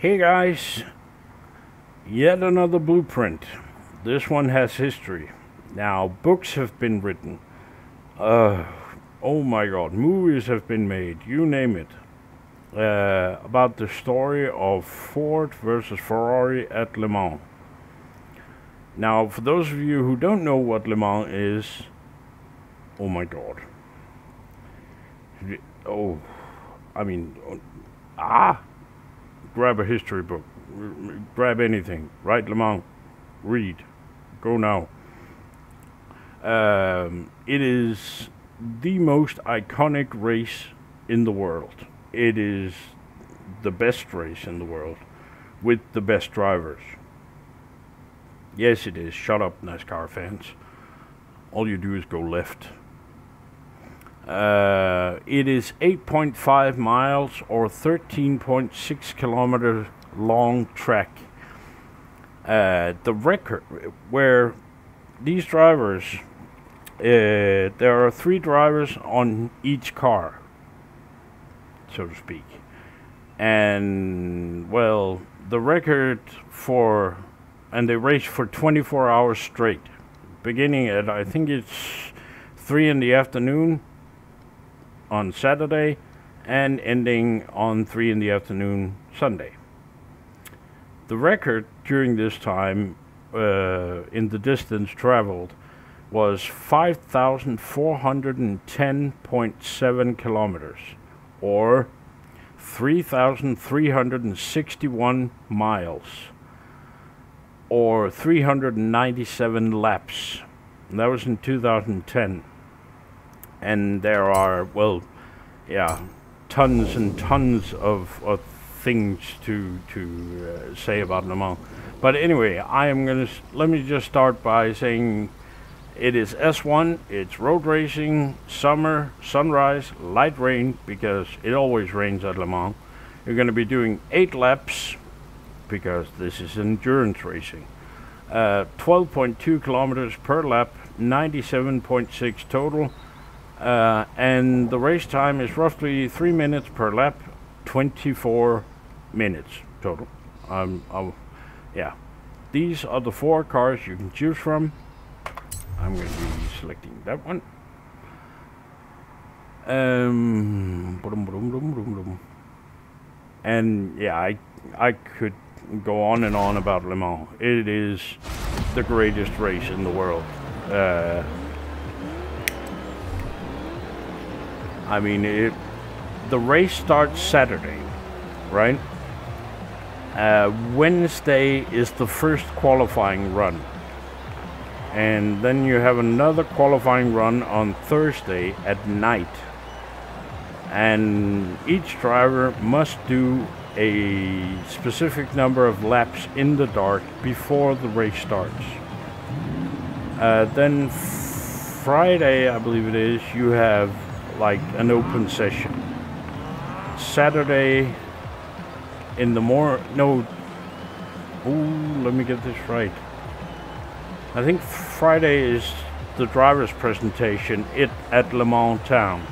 Hey guys, yet another blueprint. This one has history. Now, books have been written. Oh my god, movies have been made, you name it. About the story of Ford versus Ferrari at Le Mans. Now, for those of you who don't know what Le Mans is, oh my god. Oh, I mean, grab a history book, grab anything, write Le Mans, read, go now. It is the most iconic race in the world. It is the best race in the world, with the best drivers. Yes, it is. Shut up, NASCAR fans. All you do is go left. It is 8.5 miles or 13.6 kilometers long track. The record where these drivers, there are 3 drivers on each car, so to speak. And, well, the record and they race for 24 hours straight, beginning at, I think it's 3 in the afternoon on Saturday, and ending on 3 in the afternoon Sunday. The record during this time, in the distance traveled, was 5,410.7 kilometers, or 3,361 miles, or 397 laps. And that was in 2010. And there are, well, yeah, tons and tons of things to say about Le Mans. But anyway, let me just start by saying it is S1, it's road racing, summer, sunrise, light rain, because it always rains at Le Mans. You're going to be doing 8 laps, because this is endurance racing. 12.2 kilometers per lap, 97.6 total. And the race time is roughly 3 minutes per lap, 24 minutes total. Yeah, these are the 4 cars you can choose from. I'm going to be selecting that one. And yeah, I could go on and on about Le Mans. It is the greatest race in the world. I mean, the race starts Saturday, right? Wednesday is the first qualifying run. And then you have another qualifying run on Thursday at night. And each driver must do a specific number of laps in the dark before the race starts. Then Friday, I believe it is, you have like an open session. Saturday in the let me get this right. I think Friday is the driver's presentation at Le Mans Town.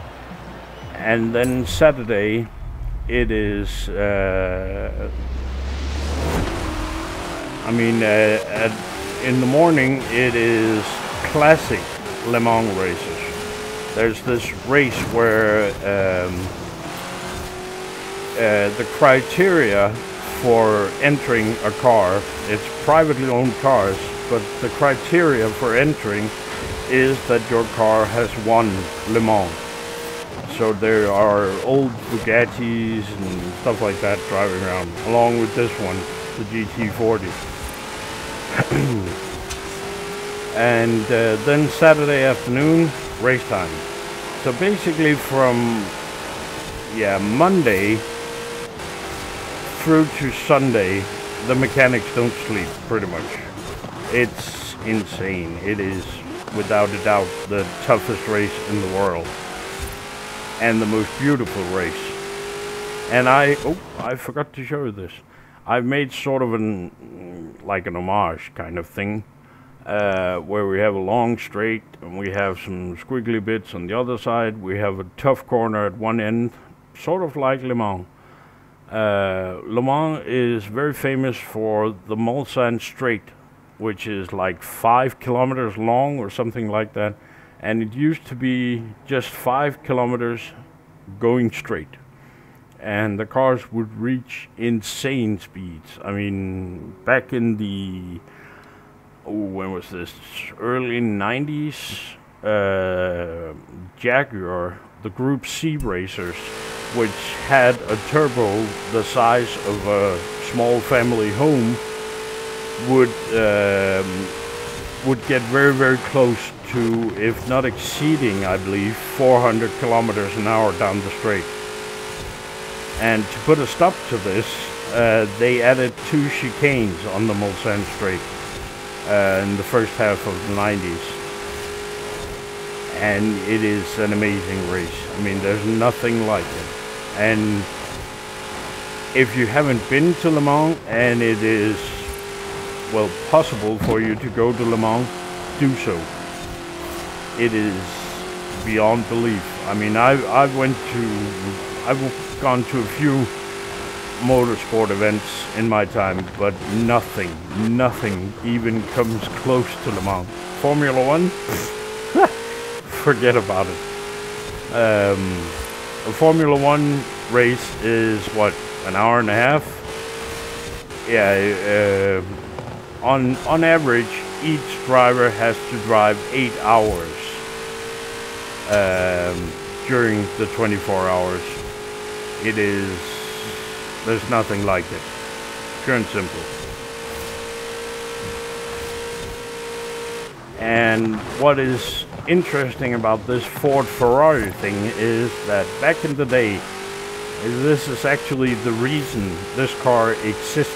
And then Saturday it is, in the morning it is classic Le Mans races. There's this race where the criteria for entering a car, it's privately owned cars, but the criteria for entering is that your car has won Le Mans. So there are old Bugattis and stuff like that driving around, along with this one, the GT40. And then Saturday afternoon, race time. So basically from Monday through to Sunday, the mechanics don't sleep, pretty much. It's insane. It is, without a doubt, the toughest race in the world. And the most beautiful race. And I forgot to show you this. I've made sort of an homage kind of thing, where we have a long straight and we have some squiggly bits on the other side. We have a tough corner at one end, sort of like Le Mans. Le Mans is very famous for the Mulsanne Straight, which is like 5 kilometers long or something like that. And it used to be just 5 kilometers going straight. And the cars would reach insane speeds. I mean, back in the, when was this? Early 90s, Jaguar, the Group C racers, which had a turbo the size of a small family home, would get very, very close to, if not exceeding, I believe, 400 kilometers an hour down the straight. And to put a stop to this, they added 2 chicanes on the Mulsanne Straight in the first half of the 90s. And it is an amazing race. I mean, there's nothing like it. And if you haven't been to Le Mans, and it is, well, possible for you to go to Le Mans, do so. It is beyond belief. I mean, I've gone to a few motorsport events in my time, but nothing even comes close to Le Mans. Formula One, forget about it. A Formula One race is what, an hour and a half? Yeah, on average, each driver has to drive 8 hours during the 24 hours. It is, there's nothing like it. Pure and simple. And what is interesting about this Ford Ferrari thing is that back in the day, this is actually the reason this car exists,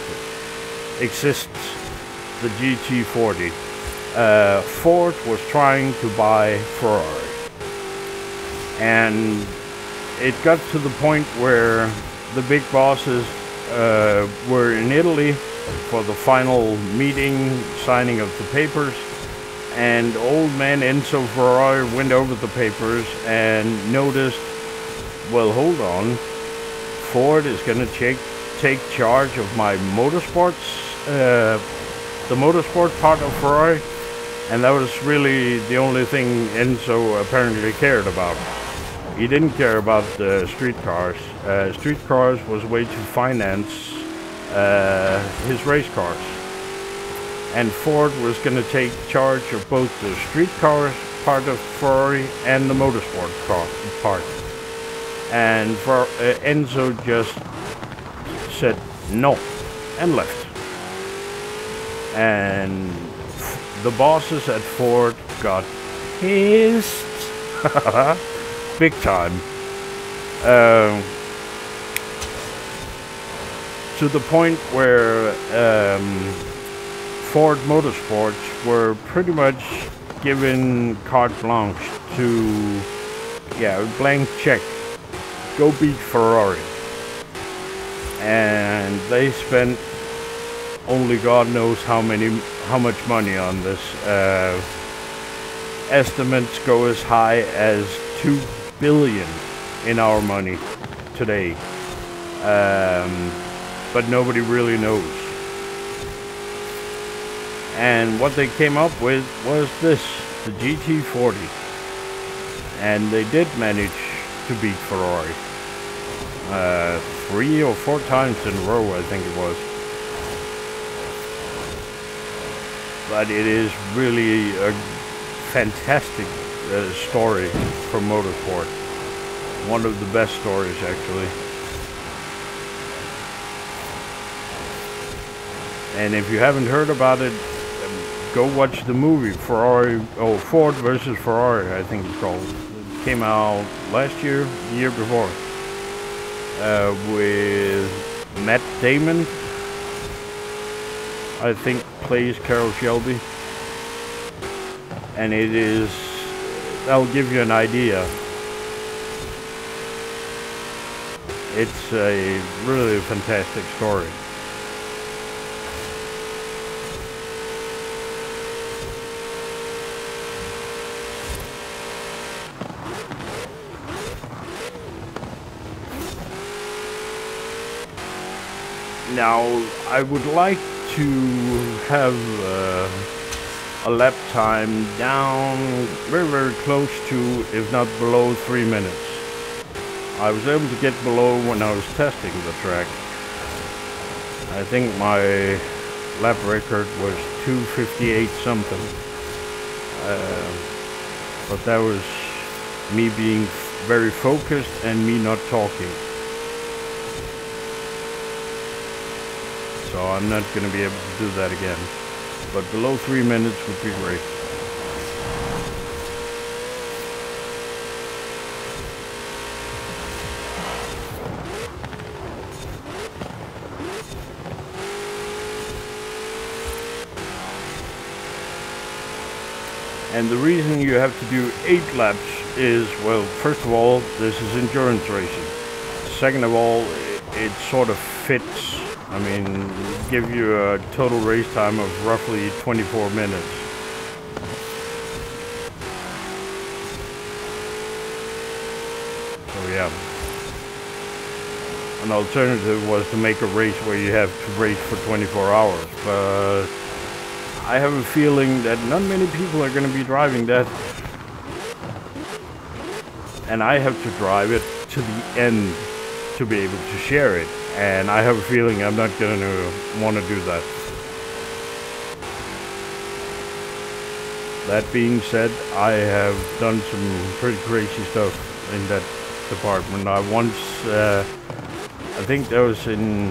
the GT40. Ford was trying to buy Ferrari. And it got to the point where the big bosses were in Italy for the final meeting, signing of the papers, and old man Enzo Ferrari went over the papers and noticed, well, hold on, Ford is going to take charge of my motorsports, the motorsport part of Ferrari, and that was really the only thing Enzo apparently cared about. He didn't care about street cars. Street cars was a way to finance his race cars. And Ford was going to take charge of both the street cars part of Ferrari and the motorsport car part. And Enzo just said no and left. And the bosses at Ford got pissed. Big time. To the point where Ford Motorsports were pretty much given carte blanche to, blank check, go beat Ferrari. And they spent only God knows how much money on this. Estimates go as high as 2 billion in our money today, but nobody really knows. And what they came up with was this, the GT40, and they did manage to beat Ferrari 3 or 4 times in a row, I think it was. But it is really a fantastic story from motorsport. One of the best stories, actually. And if you haven't heard about it, go watch the movie Ford versus Ferrari, I think it's called. It came out last year, the year before, with Matt Damon, I think, plays Carroll Shelby. And it is, that'll give you an idea. It's a really fantastic story. Now, I would like to have a lap time down very, very close to, if not below, 3 minutes. I was able to get below when I was testing the track. I think my lap record was 2:58 something. But that was me being very focused and me not talking. So I'm not going to be able to do that again. But below 3 minutes would be great. And the reason you have to do 8 laps is, well, first of all, this is endurance racing. Second of all, it sort of fits. I mean, give you a total race time of roughly 24 minutes. So yeah. An alternative was to make a race where you have to race for 24 hours, but I have a feeling that not many people are going to be driving that. And I have to drive it to the end to be able to share it. And I have a feeling I'm not going to want to do that. That being said, I have done some pretty crazy stuff in that department. I once, I think that was in,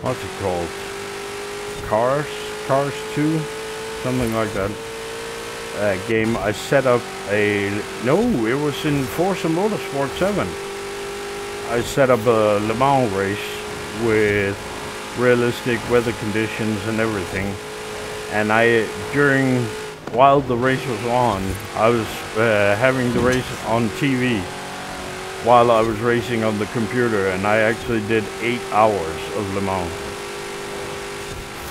what's it called? Cars 2? Something like that. Game. I set up it was in Forza Motorsport 7. I set up a Le Mans race with realistic weather conditions and everything. And while the race was on, I was having the race on TV while I was racing on the computer, and I actually did 8 hours of Le Mans.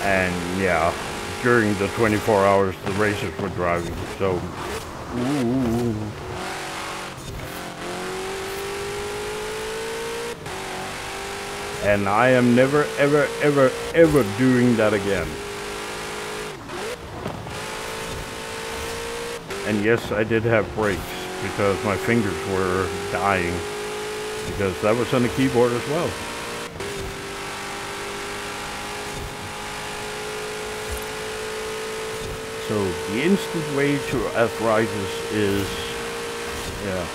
And yeah, during the 24 hours the racers were driving, so ooh. And I am never ever ever ever doing that again. And yes, I did have brakes because my fingers were dying, because that was on the keyboard as well. So the instant way to arthritis is, yeah.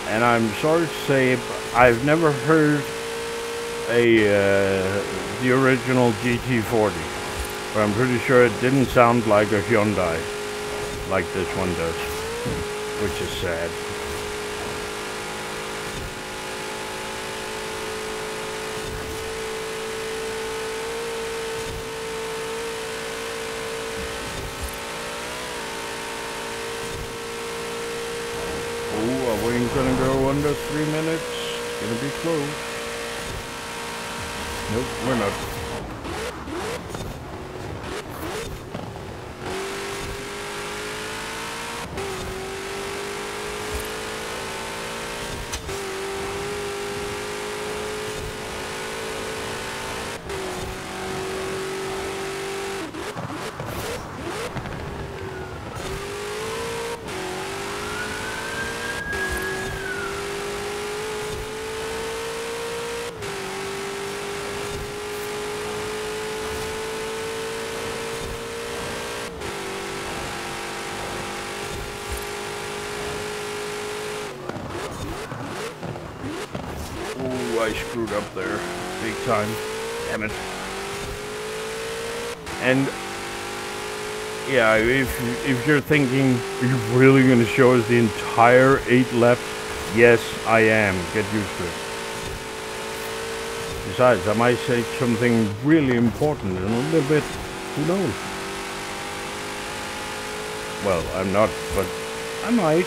And I'm sorry to say, I've never heard the original GT40, but I'm pretty sure it didn't sound like a Hyundai like this one does, which is sad. Oh, we ain't gonna go under 3 minutes. It's gonna be close. Nope, we're not. I screwed up there big time. Damn it. And yeah, if you're thinking, are you really going to show us the entire 8 laps? Yes, I am. Get used to it. Besides, I might say something really important in a little bit. Who knows? Well, I'm not, but I might.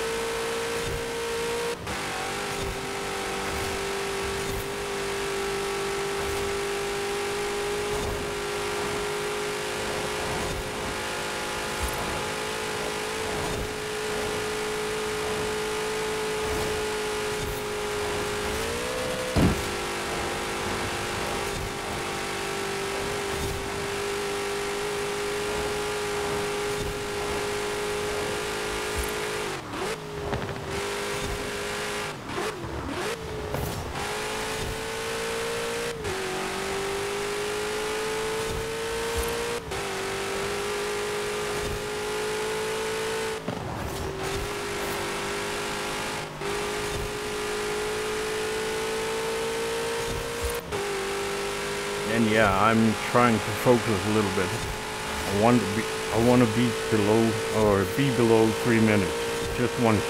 Yeah, I'm trying to focus a little bit. I want to be below 3 minutes. Just once.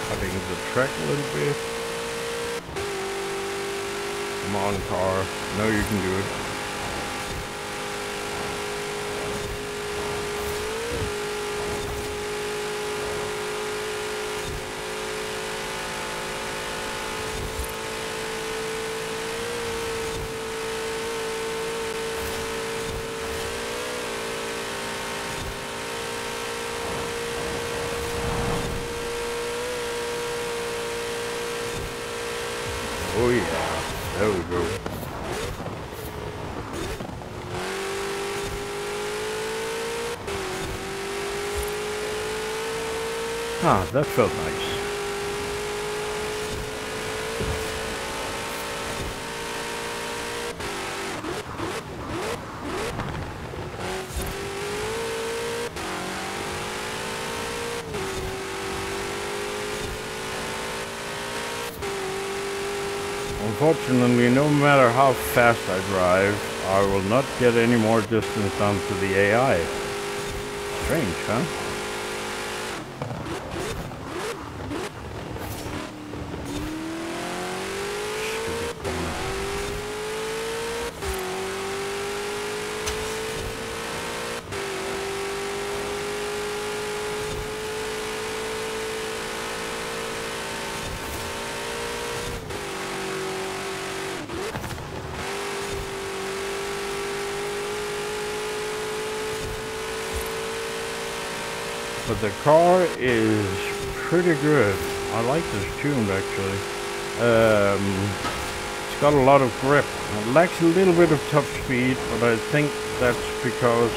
Cutting the track a little bit. Come on, car. No, you can do it. Oh yeah, there we go. Ah, that felt nice. Unfortunately, no matter how fast I drive, I will not get any more distance down to the AI. Strange, huh? Stupid corner. But the car is pretty good. I like this tune actually. It's got a lot of grip. It lacks a little bit of top speed, but I think that's because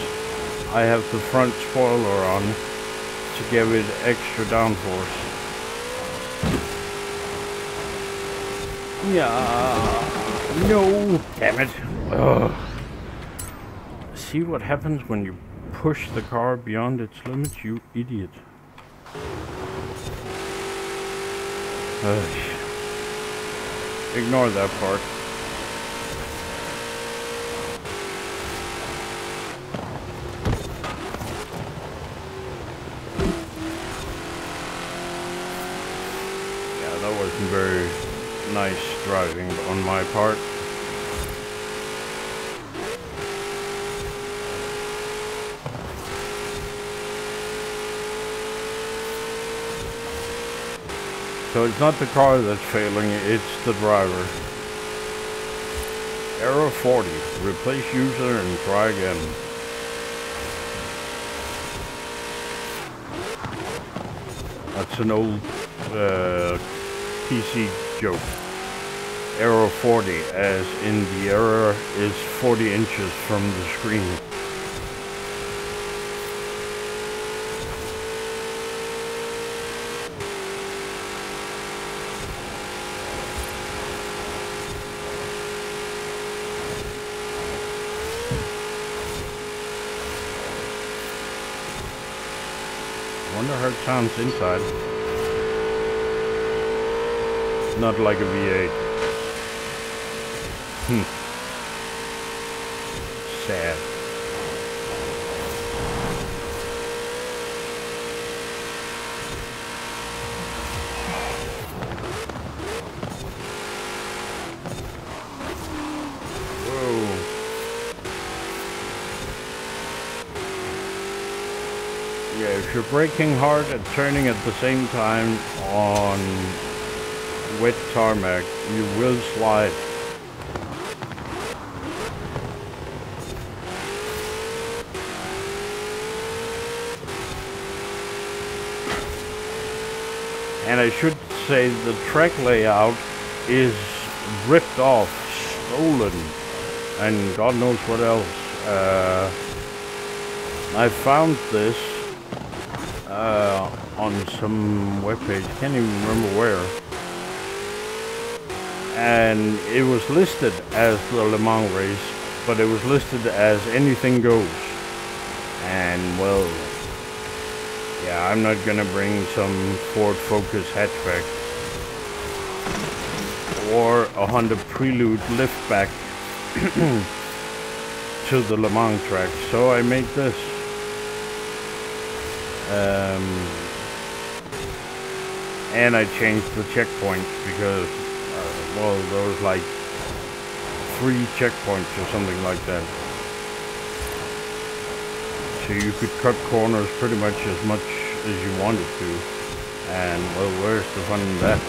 I have the front spoiler on to give it extra downforce. Yeah. No. Damn it. Ugh. See what happens when you push the car beyond its limits, you idiot. Ignore that part. Yeah, that wasn't very nice driving on my part. So it's not the car that's failing, it's the driver. Error 40. Replace user and try again. That's an old PC joke. Error 40, as in the error is 40 inches from the screen. Wonder how it sounds inside. Not like a V8. Sad. Yeah, if you're braking hard and turning at the same time on wet tarmac, you will slide. And I should say the track layout is ripped off, stolen, and God knows what else. I found this on some webpage, can't even remember where. and it was listed as the Le Mans race, but it was listed as anything goes. And well, yeah, I'm not gonna bring some Ford Focus hatchback or a Honda Prelude liftback to the Le Mans track, so I made this. And I changed the checkpoints because, well, there was like 3 checkpoints or something like that. So you could cut corners pretty much as you wanted to. And, well, where's the fun in that?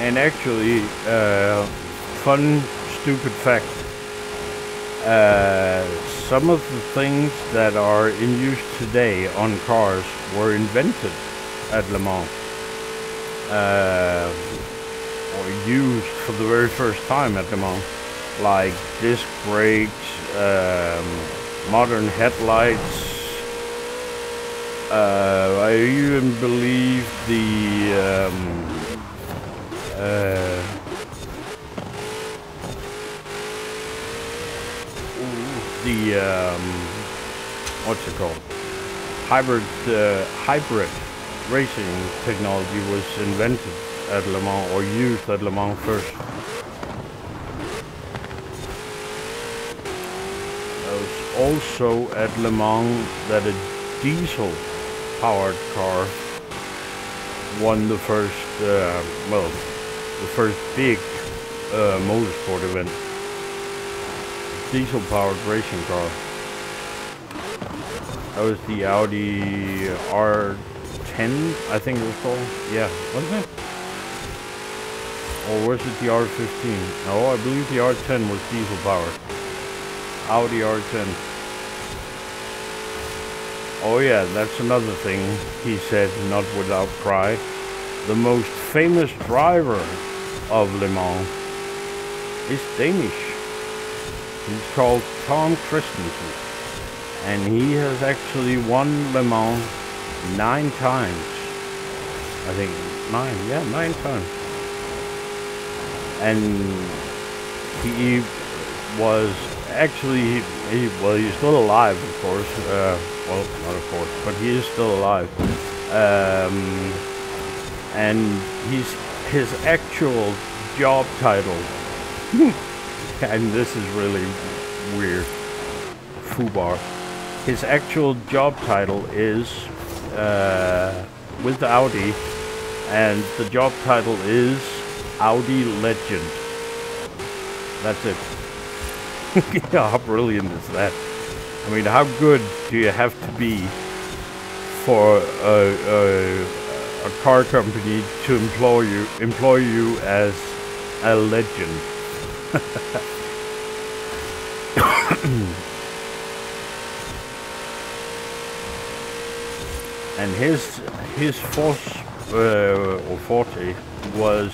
And actually, fun, stupid fact, some of the things that are in use today on cars were invented at Le Mans, or used for the very first time at Le Mans, like disc brakes, modern headlights. I even believe the what's it called? Hybrid racing technology was invented at Le Mans, or used at Le Mans first. There was also at Le Mans that a diesel-powered car won the first, the first big motorsport event. Diesel-powered racing car. That was the Audi R10, I think it was called. Yeah, wasn't it? Or was it the R15? No, I believe the R10 was diesel-powered. Audi R10. Oh yeah, that's another thing he said, not without pride. The most famous driver of Le Mans is Danish. He's called Tom Christensen, and he has actually won Le Mans 9 times. I think 9 times. And he was actually, he's still alive, of course. Well, not of course, but he is still alive. And his actual job title, and this is really weird, foobar. His actual job title is with Audi, and the job title is Audi Legend. That's it. How brilliant is that? I mean, how good do you have to be for a car company to employ you as a legend? And his forte was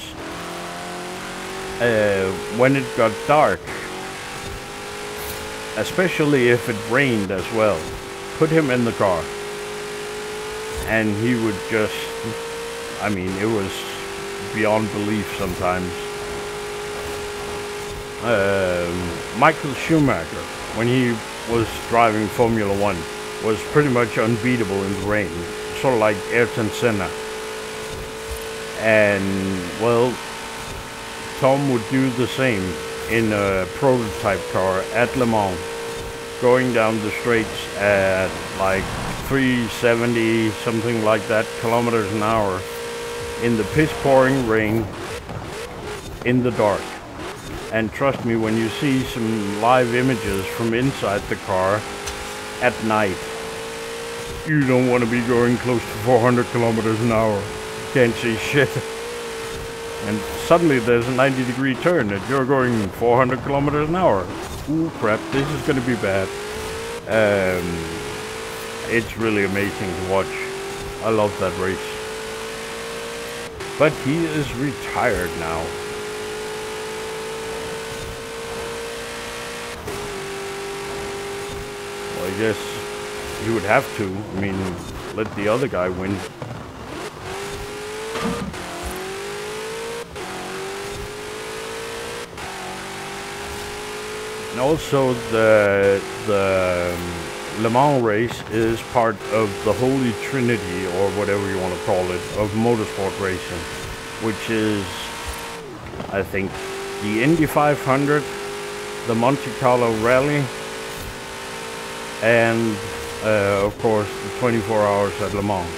when it got dark, especially if it rained as well. Put him in the car, and he would just, I mean, it was beyond belief sometimes. Michael Schumacher, when he was driving Formula 1, was pretty much unbeatable in the rain, sort of like Ayrton Senna. And well, Tom would do the same in a prototype car at Le Mans, going down the straights at like 370, something like that, kilometers an hour, in the piss pouring rain, in the dark. And trust me, when you see some live images from inside the car at night, you don't want to be going close to 400 kilometers an hour. Can't see shit. And suddenly there's a 90-degree turn and you're going 400 kilometers an hour. Ooh, crap, this is going to be bad. It's really amazing to watch. I love that race. But he is retired now. Well, I guess you would have to. I mean, let the other guy win. And also the Le Mans race is part of the Holy Trinity, or whatever you want to call it, of motorsport racing, which is, I think, the Indy 500, the Monte Carlo Rally, and of course the 24 hours at Le Mans.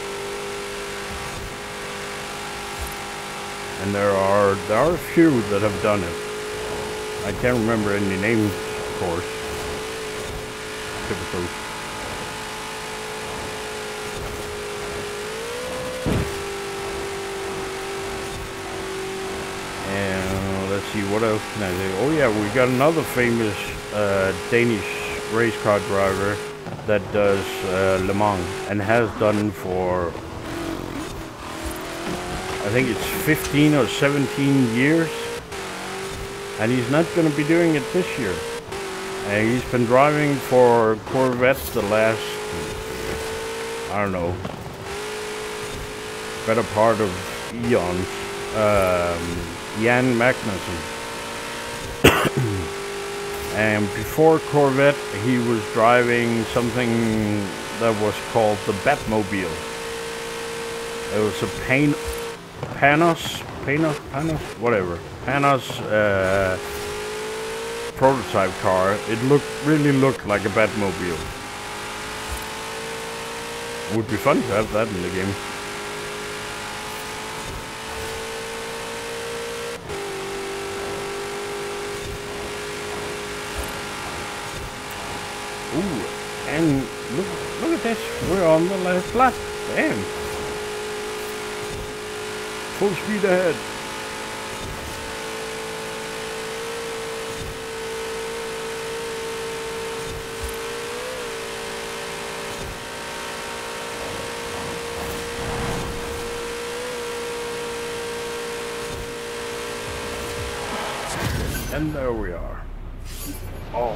And there are a few that have done it. I can't remember any names, of course. Typical. And let's see, what else can I say? Oh yeah, we got another famous Danish race car driver that does Le Mans, and has done for, I think it's 15 or 17 years. And he's not going to be doing it this year. And he's been driving for Corvette the last, I don't know, better part of eons. Jan Magnussen. And before Corvette, he was driving something that was called the Batmobile. It was a Panos, whatever. Panos prototype car. It really looked like a Batmobile. Would be fun to have that in the game. Ooh, and look at this. We're on the last lap. Damn. Full speed ahead. And there we are. Oh,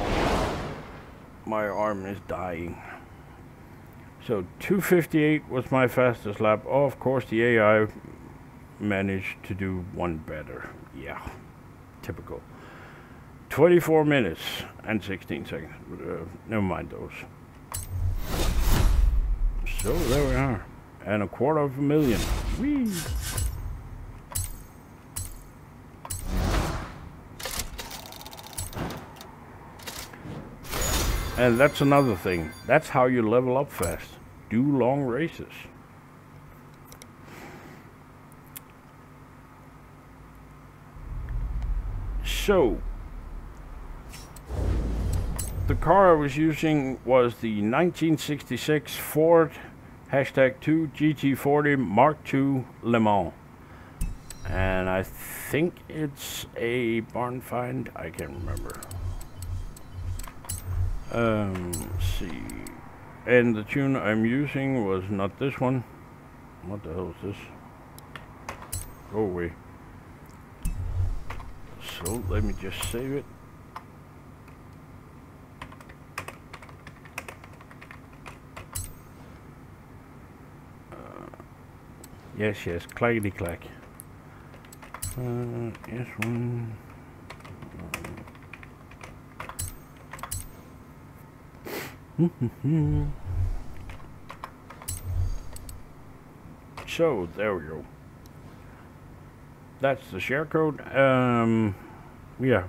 my arm is dying. So 2:58 was my fastest lap. Oh, of course the AI managed to do one better. Yeah, typical. 24 minutes and 16 seconds. Never mind those. So there we are. And 250,000. Whee! And that's another thing. That's how you level up fast. Do long races. So, the car I was using was the 1966 Ford #2 GT40 Mark II Le Mans. And I think it's a barn find. I can't remember. Let's see. And the tune I'm using was not this one. What the hell is this? Go away. So let me just save it. Yes, clackety clack. Yes, one. So there we go. that's the share code. Yeah,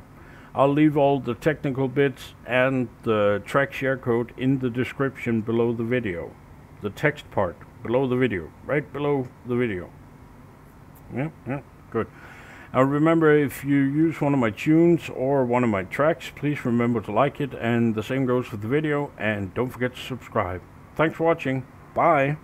I'll leave all the technical bits and the track share code in the description below the video. The text part below the video, right below the video. Yeah, good. Now remember, if you use one of my tunes or one of my tracks, please remember to like it, and the same goes for the video, and don't forget to subscribe. Thanks for watching. Bye.